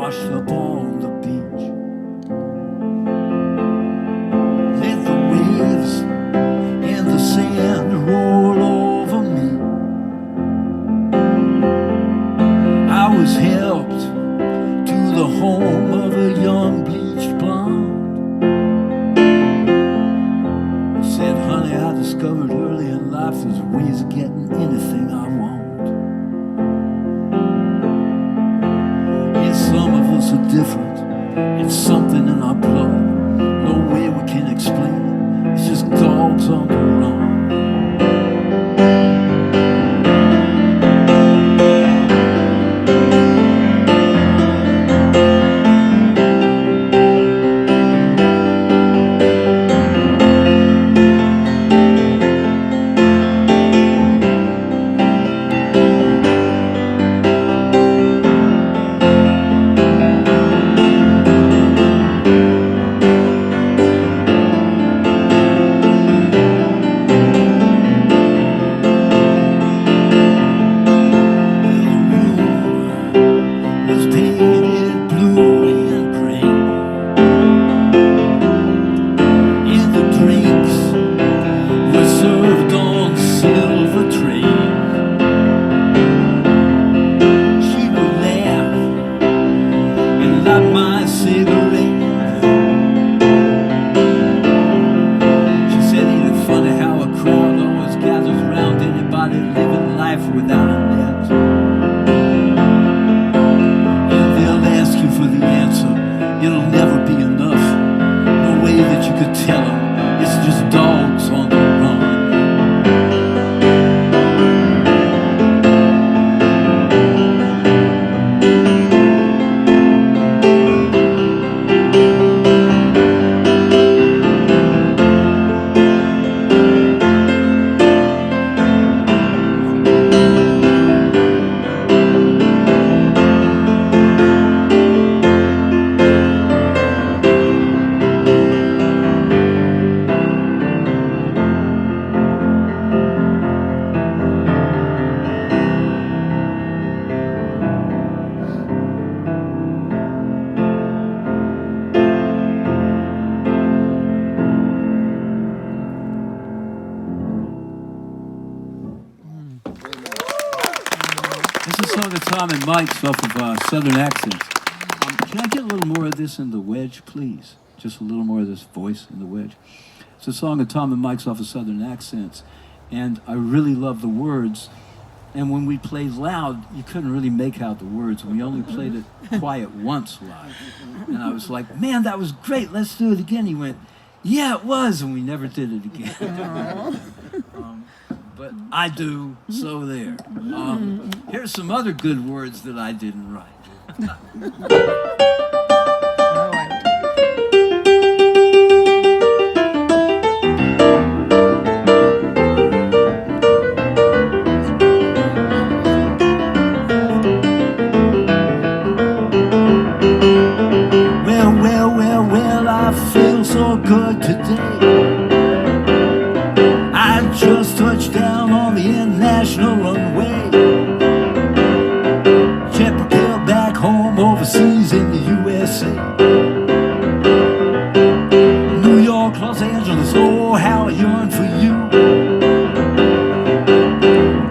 washed up on the beach. Let the waves and the sand roll over me. I was helped to the home of a young bleached blonde. Said, honey, I discovered early in life there's ways of getting anything I want. Some of us are different. It's something in our blood. No way we can explain it. It's just dogs on the run. And Mike's off of Southern Accents. Can I get a little more of this in the wedge, please? Just a little more of this voice in the wedge. It's a song of Tom and Mike's off of Southern Accents, and I really love the words. And when we played loud, you couldn't really make out the words. We only played it quiet once live. And I was like, man, that was great. Let's do it again. He went, yeah, it was. And we never did it again. But I do, so there. Here's some other good words that I didn't write. Well, I feel so good today. I just touched down on the international runway. Jet propelled back home overseas in the USA. New York, Los Angeles, oh how I yearn for you.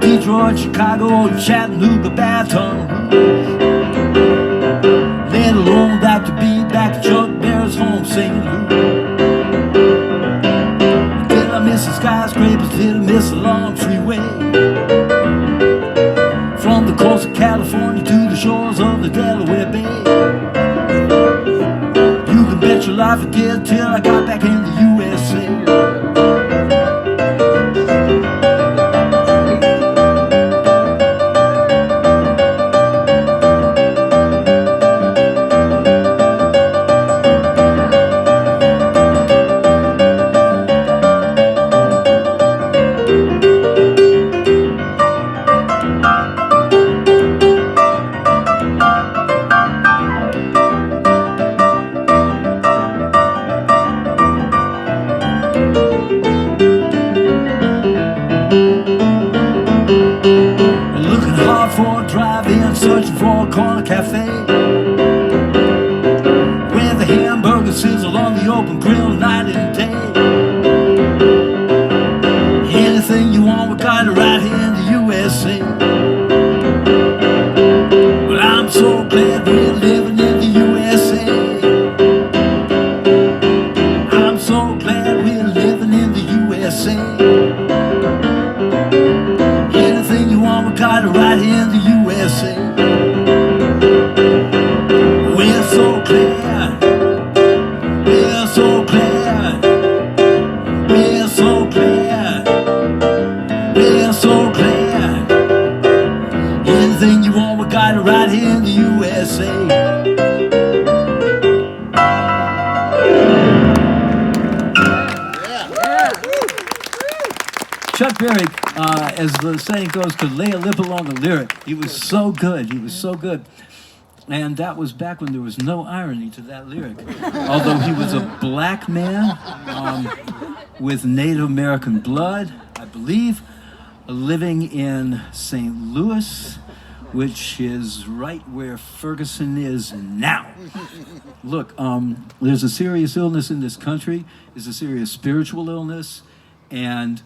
Detroit, Chicago, Chattanooga, Baton Rouge. Let alone Dr. B, back to Chuck Berry's home, St. Louis. Did I miss the skyscrapers? Did I miss a long freeway? From the coast of California to the shores of the Delaware Bay. You can bet your life I did till I got back in the USA. Searching for a corner cafe. as the saying goes, could lay a lip along a lyric. He was so good. He was so good. And that was back when there was no irony to that lyric. Although he was a black man with Native American blood, I believe, living in St. Louis, which is right where Ferguson is now. Look, there's a serious illness in this country. There's a serious spiritual illness, and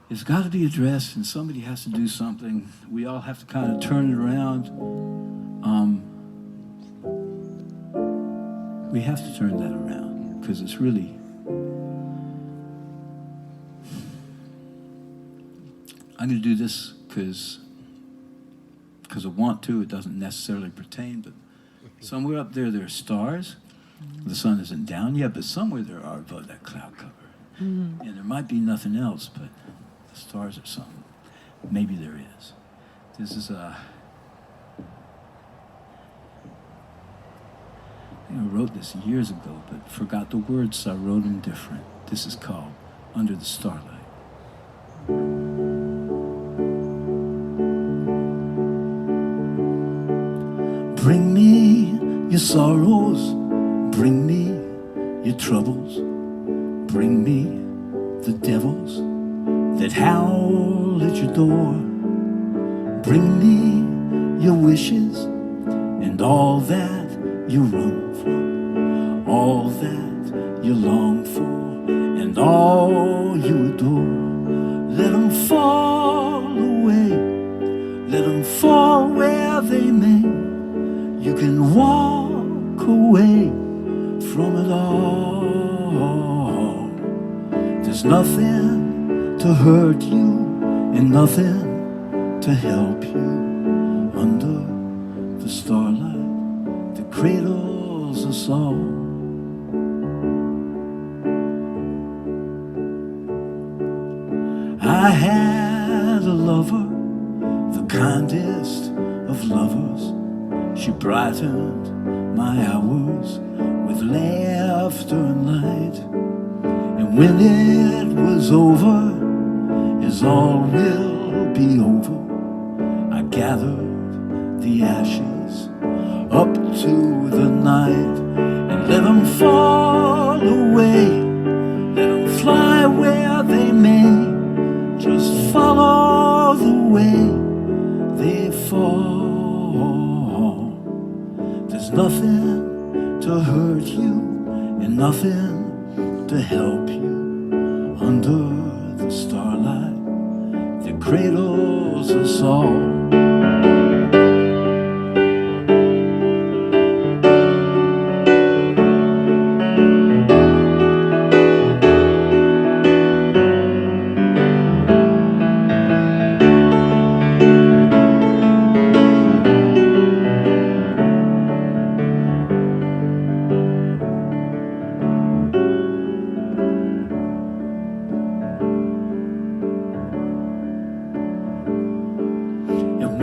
it's got to be addressed, and somebody has to do something. We all have to kind of turn it around. We have to turn that around, because it's really... I'm going to do this because I want to. It doesn't necessarily pertain, but somewhere up there are stars. The sun isn't down yet, but somewhere there are above that cloud cover. And there might be nothing else, but the stars are something. Maybe there is. This is I think I wrote this years ago, but forgot the words, so I wrote them different. This is called Under the Starlight. Bring me your sorrows, bring me your troubles, bring me the devils that howl at your door. Bring me your wishes and all that you run from, all that you long for and all you adore. Let them fall away, let them fall where they may. You can walk away from it all. There's nothing to hurt you and nothing to help you under the starlight that cradles us all. I had a lover, the kindest of lovers. She brightened my hours with laughter and light. And when it was over, as all will be over, I gathered the ashes up to the night and let them fall away, let them fly where they may. Just follow the way they fall. There's nothing to hurt you and nothing to help you under the starlight that cradles us all.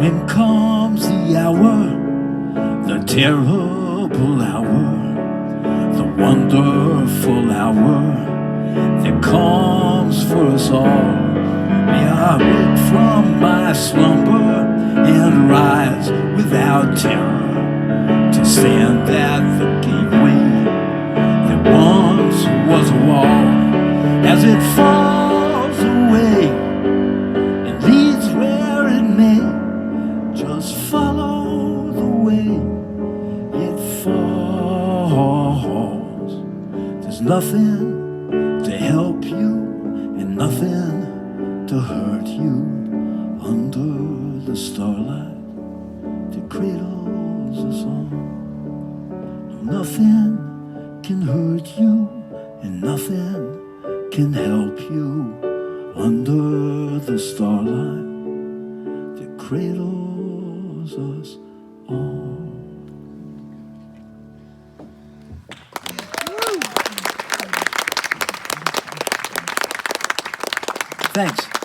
When comes the hour, the terrible hour, the wonderful hour that comes for us all. May I wake from my slumber and rise without terror to stand at the gateway that once was a wall. As it falls away and leads where it may, just follow the way it falls. There's nothing to help you and nothing to hurt you under the starlight that cradles us all. Nothing can hurt you and nothing can help you under the starlight that cradles us all. Thanks.